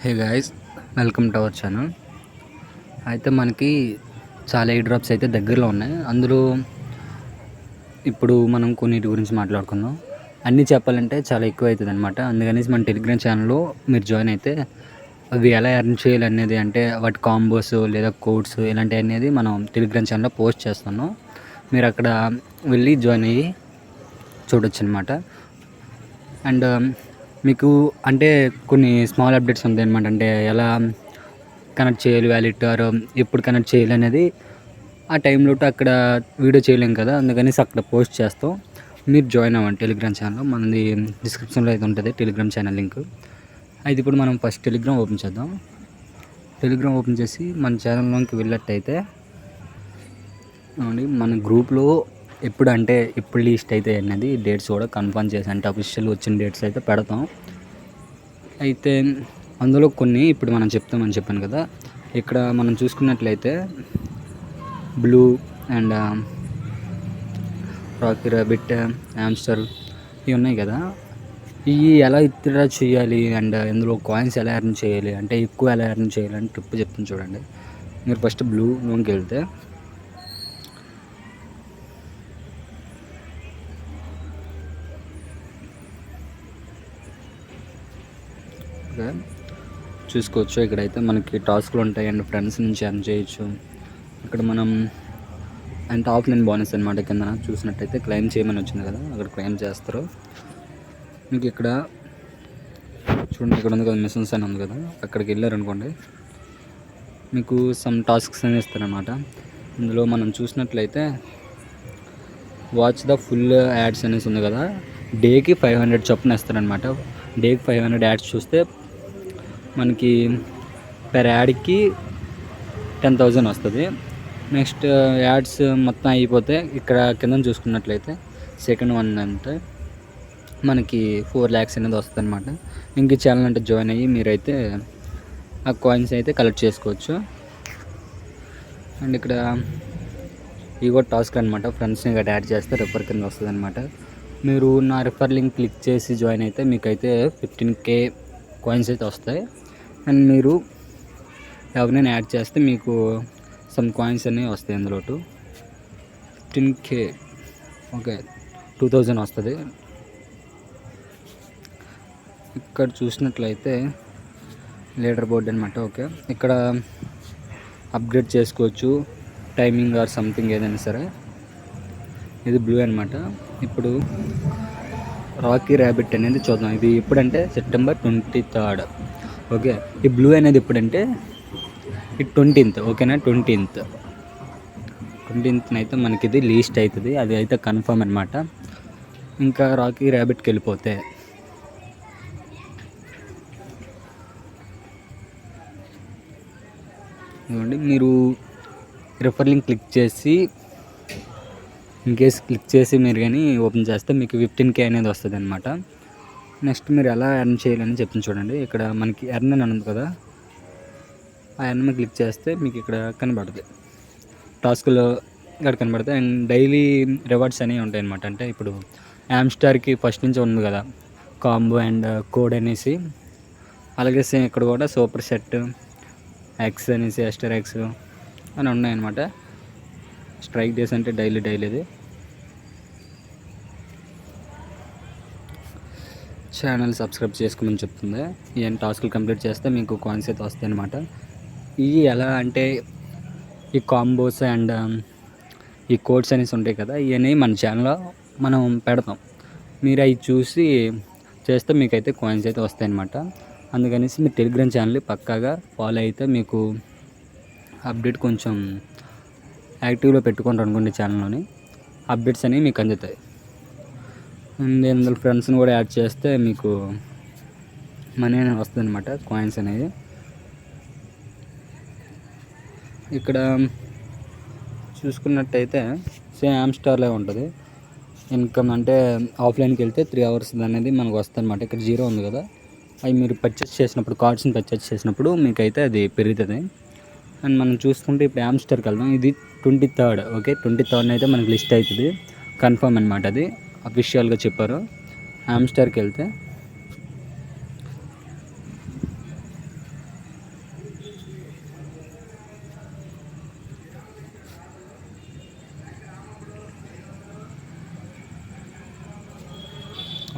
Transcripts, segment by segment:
Hey guys, welcome to our channel. అయితే మనకి చాలా ఎయిర్ డ్రాప్స్ అయితే దగ్గరలో ఉన్నాయి. అందులో ఇప్పుడు మనం కొన్నిటి గురించి మాట్లాడుకుందాం. అన్నీ చెప్పాలంటే చాలా ఎక్కువ అవుతుంది అనమాట. అందుకనేసి మన టెలిగ్రామ్ ఛానల్లో మీరు జాయిన్ అయితే అవి ఎలా ఎర్న్ చేయాలి అనేది, అంటే వాటి కాంబోస్ లేదా కోడ్స్ ఇలాంటివి అనేది మనం టెలిగ్రామ్ ఛానల్లో పోస్ట్ చేస్తున్నాం. మీరు అక్కడ వెళ్ళి జాయిన్ అయ్యి చూడొచ్చు అనమాట. అండ్ మీకు అంటే కొన్ని స్మాల్ అప్డేట్స్ ఉంటాయి అనమాట. అంటే ఎలా కనెక్ట్ చేయాలి వ్యాలెట్, ఆర్ ఎప్పుడు కనెక్ట్ చేయాలి అనేది ఆ టైంలో అక్కడ వీడియో చేయలేం కదా, అందుకనేసి అక్కడ పోస్ట్ చేస్తాం. మీరు జాయిన్ అవ్వండి టెలిగ్రామ్ ఛానల్. మనది డిస్క్రిప్షన్లో అయితే ఉంటుంది టెలిగ్రామ్ ఛానల్ లింక్. అయితే ఇప్పుడు మనం ఫస్ట్ టెలిగ్రామ్ ఓపెన్ చేద్దాం. టెలిగ్రామ్ ఓపెన్ చేసి మన ఛానల్లోకి వెళ్ళినట్టయితే మన గ్రూప్లో ఎప్పుడు లిస్ట్ అయితే అనేది డేట్స్ కూడా కన్ఫర్మ్ చేసి, అంటే అఫీషియల్ వచ్చిన డేట్స్ అయితే పెడతాం. అయితే అందులో కొన్ని ఇప్పుడు మనం చెప్తామని చెప్పాను కదా. ఇక్కడ మనం చూసుకున్నట్లయితే blue and Rocky rabbit, hamster ఇవి ఉన్నాయి కదా. ఇవి ఎలా విత్డ్రా చేయాలి అండ్ ఇందులో కాయిన్స్ ఎలా ఎర్న్ చేయాలి, అంటే ఎక్కువ ఎలా ఎర్న్ చేయాలి అని ట్రిప్ చెప్తాను చూడండి. మీరు ఫస్ట్ బ్లూలోకి వెళ్తే చూసుకోవచ్చు. ఇక్కడైతే మనకి టాస్క్లు ఉంటాయి అండ్ ఫ్రెండ్స్ నుంచి ఎర్న్ చేయొచ్చు. ఇక్కడ మనం అంటే ఆఫ్లైన్ బోనస్ అనమాట. కింద చూసినట్టయితే క్లెయిమ్ చేయమని వచ్చింది కదా, అక్కడ క్లెయిమ్ చేస్తారు. మీకు ఇక్కడ చూడండి, ఇక్కడ ఉంది కదా మిషన్స్ అని ఉంది కదా, అక్కడికి వెళ్ళారనుకోండి మీకు సమ్ టాస్క్స్ అని ఇస్తారనమాట. ఇందులో మనం చూసినట్లయితే వాచ్ ద ఫుల్ యాడ్స్ అనేసి ఉంది కదా, డేకి 500 చొప్పున ఇస్తారనమాట. డేకి 500 యాడ్స్ చూస్తే మనకి పెర్ యాడ్కి 10,000 వస్తుంది. నెక్స్ట్ యాడ్స్ మొత్తం అయిపోతే ఇక్కడ కింద చూసుకున్నట్లయితే సెకండ్ వన్ అంటే మనకి 4 lakhs అనేది వస్తుంది అనమాట. ఇంక ఛానల్ అంటే జాయిన్ అయ్యి మీరైతే ఆ కాయిన్స్ అయితే కలెక్ట్ చేసుకోవచ్చు. అండ్ ఇక్కడ ఇగో టాస్క్ అనమాట, ఫ్రెండ్స్ని గట్రా యాడ్ చేస్తే రెఫర్ కింద వస్తుంది అనమాట. మీరు నా రెఫర్ లింక్ క్లిక్ చేసి జాయిన్ అయితే మీకైతే 15K కాయిన్స్ అయితే వస్తాయి. అండ్ మీరు ఎవరినైనా యాడ్ చేస్తే మీకు సమ్ కాయిన్స్ అనేవి వస్తాయి. అందులో 15K ఓకే 2000 వస్తుంది. ఇక్కడ చూసినట్లయితే లీడర్ బోర్డ్ అనమాట. ఓకే, ఇక్కడ అప్గ్రేడ్ చేసుకోవచ్చు టైమింగ్ ఆర్ సంథింగ్ ఏదైనా సరే. ఇది బ్లూ అనమాట. ఇప్పుడు రాకీ ర్యాబిట్ అనేది చూద్దాం. ఇది ఎప్పుడంటే September 23rd. ఓకే, ఈ బ్లూ అనేది ఎప్పుడంటే ఈ 20th. ఓకేనా, 20th అయితే మనకి ఇది లీస్ట్ అవుతుంది. అది అయితే కన్ఫర్మ్ అనమాట. ఇంకా రాకీ ర్యాబిట్కి వెళ్ళిపోతే ఇవ్వండి, మీరు రెఫర్ లింక్ క్లిక్ చేసి ఇన్కేస్ క్లిక్ చేసి మీరు కానీ ఓపెన్ చేస్తే మీకు 15K అనేది వస్తుంది అనమాట. నెక్స్ట్ మీరు ఎలా ఎర్న్ చేయాలని చెప్తుంది చూడండి. ఇక్కడ మనకి ఎర్న్ అని ఉంది కదా, ఆ ఎర్న్ మీద క్లిక్ చేస్తే మీకు ఇక్కడ కనబడుతుంది టాస్క్లో ఇక్కడ కనబడతాయి. అండ్ డైలీ రివార్డ్స్ అనేవి ఉంటాయి అనమాట. అంటే ఇప్పుడు హామ్స్టర్కి ఫస్ట్ నుంచి ఉంది కదా కాంబో అండ్ కోడ్ అనేసి, అలాగే సేమ్ ఇక్కడ కూడా సూపర్ సెట్ ఎక్స్ అనేసి ఎస్టర్ ఎక్స్ అని ఉన్నాయన్నమాట. స్ట్రైక్ డేస్ అంటే డైలీది. ఛానల్ సబ్స్క్రైబ్ చేసుకోమని చెప్తుంది. ఈ టాస్క్లు కంప్లీట్ చేస్తే మీకు కాయిన్స్ అయితే వస్తాయి అనమాట. ఇవి ఎలా అంటే ఈ కాంబోస్ అండ్ ఈ కోడ్స్ అనేసి ఉంటాయి కదా, ఇవన్నీ మన ఛానల్లో మనం పెడతాం. మీరు అవి చూసి చేస్తే మీకైతే కాయిన్స్ అయితే వస్తాయి అనమాట. అందుకనేసి మీరు టెలిగ్రామ్ ఛానల్ పక్కాగా ఫాలో అయితే మీకు అప్డేట్ కొంచెం యాక్టివ్లో పెట్టుకుంటారు అనుకోండి. ఛానల్లోని అప్డేట్స్ అనేవి మీకు అందుతాయి. అండ్ ఇందులో ఫ్రెండ్స్ని కూడా యాడ్ చేస్తే మీకు మనీ అనేది వస్తుంది అనమాట, కాయిన్స్ అనేది. ఇక్కడ చూసుకున్నట్టయితే సేమ్ హామ్స్టర్లే ఉంటుంది. ఇన్కమ్ అంటే ఆఫ్లైన్కి వెళ్తే 3 hours అనేది మనకు వస్తుంది అనమాట. ఇక్కడ 0 ఉంది కదా, అవి మీరు పర్చేస్ చేసినప్పుడు, కార్డ్స్ని పర్చేస్ చేసినప్పుడు మీకైతే అది పెరుగుతుంది. అండ్ మనం చూసుకుంటే ఇప్పుడు హామ్స్టర్కి వెళ్దాం. ఇది 23rd. ఓకే, 23rd అయితే మనకి లిస్ట్ అవుతుంది, కన్ఫర్మ్ అనమాట. అది అఫీషియల్గా చెప్పారు. హామ్స్టర్కి వెళ్తే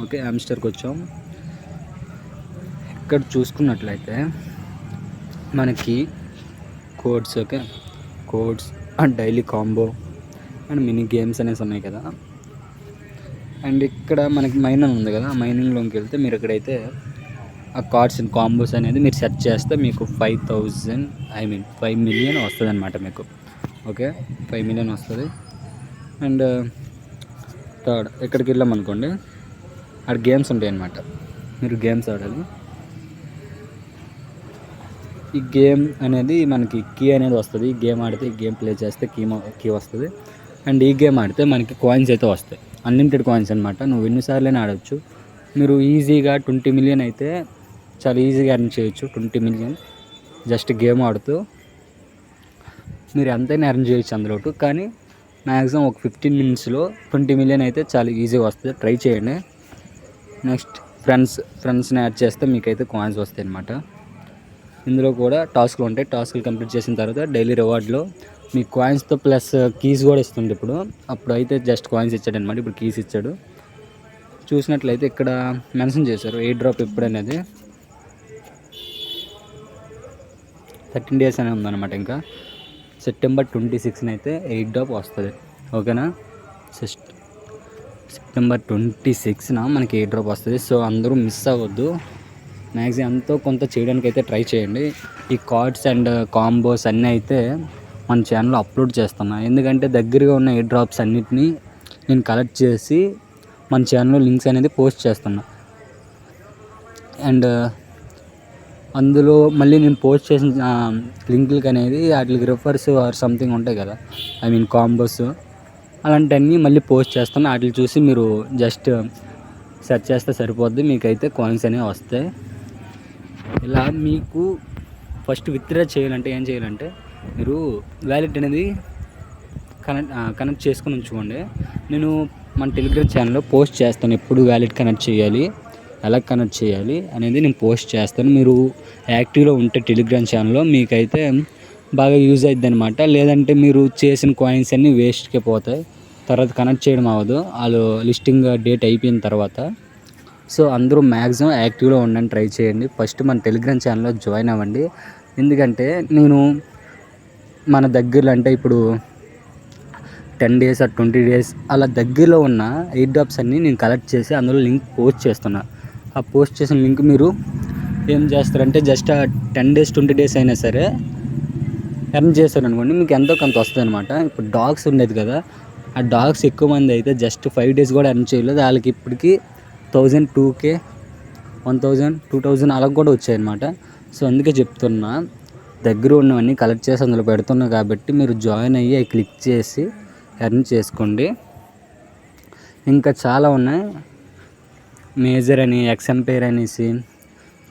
ఓకే, హామ్స్టర్కి వచ్చాం. ఇక్కడ చూసుకున్నట్లయితే మనకి codes, okay, codes and daily combo and mini games అనేసి ఉన్నాయి కదా. అండ్ ఇక్కడ మనకి మైనింగ్ ఉంది కదా, మైనింగ్లోకి వెళ్తే మీరు ఇక్కడైతే ఆ కార్డ్స్ అండ్ కాంబోస్ అనేది మీరు సెర్చ్ చేస్తే మీకు 5 మిలియన్ వస్తుంది అనమాట మీకు. ఓకే, 5 మిలియన్ వస్తుంది. అండ్ థర్డ్ ఇక్కడికి వెళ్ళామనుకోండి, అక్కడ గేమ్స్ ఉంటాయి అన్నమాట. మీరు గేమ్స్ ఆడాలి. ఈ గేమ్ అనేది మనకి కీ అనేది వస్తుంది. ఈ గేమ్ ఆడితే, ఈ గేమ్ ప్లే చేస్తే కీ వస్తుంది. అండ్ ఈ గేమ్ ఆడితే మనకి కాయిన్స్ అయితే వస్తాయి, అన్లిమిటెడ్ కాయిన్స్ అనమాట. నువ్వు ఎన్నిసార్లైనా ఆడవచ్చు. మీరు ఈజీగా 20 మిలియన్ అయితే చాలా ఈజీగా ఎర్న్ చేయొచ్చు. 20 మిలియన్ జస్ట్ గేమ్ ఆడుతూ మీరు ఎంతైనా ఎర్న్ చేయొచ్చు అందులో. కానీ మ్యాక్సిమం ఒక 15 మినిట్స్లో 20 మిలియన్ అయితే చాలా ఈజీగా వస్తుంది. ట్రై చేయండి. నెక్స్ట్ ఫ్రెండ్స్ని యాడ్ చేస్తే మీకైతే కాయిన్స్ వస్తాయి అన్నమాట. ఇందులో కూడా టాస్క్లు ఉంటాయి. టాస్క్లు కంప్లీట్ చేసిన తర్వాత డైలీ రివార్డ్లో మీకు కాయిన్స్తో ప్లస్ కీస్ కూడా ఇస్తుంది. అప్పుడు అయితే జస్ట్ కాయిన్స్ ఇచ్చాడు అనమాట, ఇప్పుడు కీస్ ఇచ్చాడు. చూసినట్లయితే ఇక్కడ మెన్షన్ చేశారు ఎయిర్ డ్రాప్ ఎప్పుడు అనేది 13 డేస్ అనేది ఉందన్నమాట. ఇంకా సెప్టెంబర్ 26న అయితే ఎయిర్ డ్రాప్ వస్తుంది. ఓకేనా, సెప్టెంబర్ 26న మనకి ఎయిర్ డ్రాప్ వస్తుంది. సో అందరూ మిస్ అవ్వద్దు. మ్యాక్సిమం ఎంతో కొంత చేయడానికి అయితే ట్రై చేయండి. ఈ కార్డ్స్ అండ్ కాంబోస్ అన్నీ అయితే మన ఛానల్లో అప్లోడ్ చేస్తున్నా. ఎందుకంటే దగ్గరగా ఉన్న ఎయిర్ డ్రాప్స్ అన్నిటినీ నేను కలెక్ట్ చేసి మన ఛానల్లో లింక్స్ అనేది పోస్ట్ చేస్తున్నా. అండ్ అందులో మళ్ళీ నేను పోస్ట్ చేసిన లింకులకి అనేది వాటికి రిఫర్స్ ఆర్ సంథింగ్ ఉంటాయి కదా, కాంబోస్ అలాంటివన్నీ మళ్ళీ పోస్ట్ చేస్తాను. వాటిని చూసి మీరు జస్ట్ సెర్చ్ చేస్తే సరిపోద్ది, మీకైతే కాయిన్స్ అనేవి వస్తాయి. ఇలా మీకు ఫస్ట్ విత్డ్రా చేయాలంటే ఏం చేయాలంటే మీరు వ్యాలెట్ అనేది కనెక్ట్ చేసుకొని ఉంచుకోండి. నేను మన టెలిగ్రామ్ ఛానల్లో పోస్ట్ చేస్తాను, ఎప్పుడు వ్యాలెట్ కనెక్ట్ చేయాలి, ఎలా కనెక్ట్ చేయాలి అనేది నేను పోస్ట్ చేస్తాను. మీరు యాక్టివ్లో ఉంటే టెలిగ్రామ్ ఛానల్లో మీకైతే బాగా యూజ్ అవుతుంది అనమాట. లేదంటే మీరు చేసిన కాయిన్స్ అన్నీ వేస్ట్కే పోతాయి, తర్వాత కనెక్ట్ చేయడం అవ్వదు వాళ్ళు లిస్టింగ్ డేట్ అయిపోయిన తర్వాత. సో అందరూ మ్యాక్సిమం యాక్టివ్లో ఉండండి, ట్రై చేయండి. ఫస్ట్ మన టెలిగ్రామ్ ఛానల్లో జాయిన్ అవ్వండి. ఎందుకంటే నేను మన దగ్గరలో అంటే ఇప్పుడు 10 డేస్ ఆర్ 20 డేస్ అలా దగ్గరలో ఉన్న ఎయిర్ డ్రాప్స్ అన్నీ నేను కలెక్ట్ చేసి అందులో లింక్ పోస్ట్ చేస్తున్నా. ఆ పోస్ట్ చేసిన లింక్ మీరు ఏం చేస్తారంటే జస్ట్ ఆ 10 డేస్ 20 డేస్ అయినా సరే ఎర్న్ చేశారు అనుకోండి, మీకు ఎంతో కొంత వస్తుంది అనమాట. ఇప్పుడు డాగ్స్ ఉండేది కదా, ఆ డాగ్స్ ఎక్కువ మంది అయితే జస్ట్ 5 డేస్ కూడా ఎర్న్ చేయలేదు. వాళ్ళకి ఇప్పటికి 1000, 2K, 1000, 2000 అలా కూడా వచ్చాయన్నమాట. సో అందుకే చెప్తున్నా, దగ్గర ఉన్నవన్నీ కలెక్ట్ చేసి అందులో పెడుతున్నా కాబట్టి మీరు జాయిన్ అయ్యి అవి క్లిక్ చేసి ఎర్న్ చేసుకోండి. ఇంకా చాలా ఉన్నాయి, మేజర్ అని, ఎక్సెంపైర్ అనేసి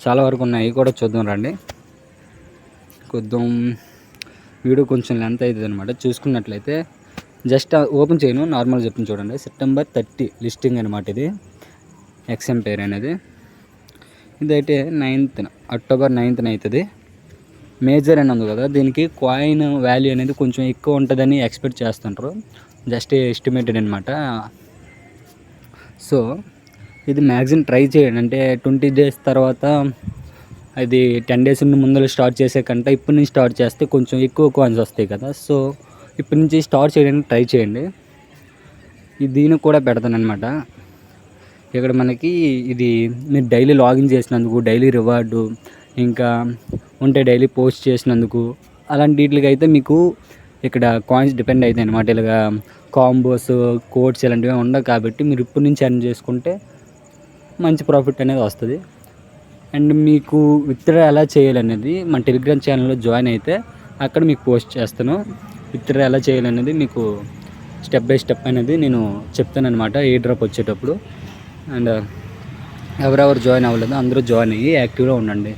చాలా వరకు ఉన్నాయి, అవి కూడా చూద్దాం రండి. వీడియో కొంచెం లెంత్ అవుతుంది అనమాట. చూసుకున్నట్లయితే జస్ట్ ఓపెన్ చేయను, నార్మల్గా చెప్పింది చూడండి. సెప్టెంబర్ 30 లిస్టింగ్ అనమాట ఇది, ఎక్సెంపైర్ అనేది. ఇదైతే అక్టోబర్ 9న అవుతుంది. మేజర్ అని ఉంది కదా, దీనికి కాయిన్ వాల్యూ అనేది కొంచెం ఎక్కువ ఉంటుందని ఎక్స్పెక్ట్ చేస్తుంటారు, జస్ట్ ఎస్టిమేటెడ్ అనమాట. సో ఇది మ్యాక్సిమం ట్రై చేయండి. అంటే 20 డేస్ తర్వాత అది 10 డేస్ ముందర స్టార్ట్ చేసే కంటే ఇప్పటి నుంచి స్టార్ట్ చేస్తే కొంచెం ఎక్కువ కాయిన్స్ వస్తాయి కదా. సో ఇప్పటి నుంచి స్టార్ట్ చేయడానికి ట్రై చేయండి. దీనికి కూడా పెడతాను అనమాట. ఇక్కడ మనకి ఇది మీరు డైలీ లాగిన్ చేసినందుకు డైలీ రివార్డు, ఇంకా ఉంటే డైలీ పోస్ట్ చేసినందుకు, అలాంటి వీటికి అయితే మీకు ఇక్కడ కాయిన్స్ డిపెండ్ అవుతాయి అనమాట. ఇలాగా కాంబోస్, కోడ్స్ ఇలాంటివి ఉండవు కాబట్టి మీరు ఇప్పటి నుంచి ఎర్న్ చేసుకుంటే మంచి ప్రాఫిట్ అనేది వస్తుంది. అండ్ మీకు విత్డ్రా ఎలా చేయాలనేది మన టెలిగ్రామ్ ఛానల్లో జాయిన్ అయితే అక్కడ మీకు పోస్ట్ చేస్తాను. విత్డ్రా ఎలా చేయాలనేది మీకు స్టెప్ బై స్టెప్ అనేది నేను చెప్తాను అనమాట ఏ డ్రాప్ వచ్చేటప్పుడు. అండ్ ఎవరెవరు జాయిన్ అవ్వలేదు అందరూ జాయిన్ అయ్యి యాక్టివ్గా ఉండండి.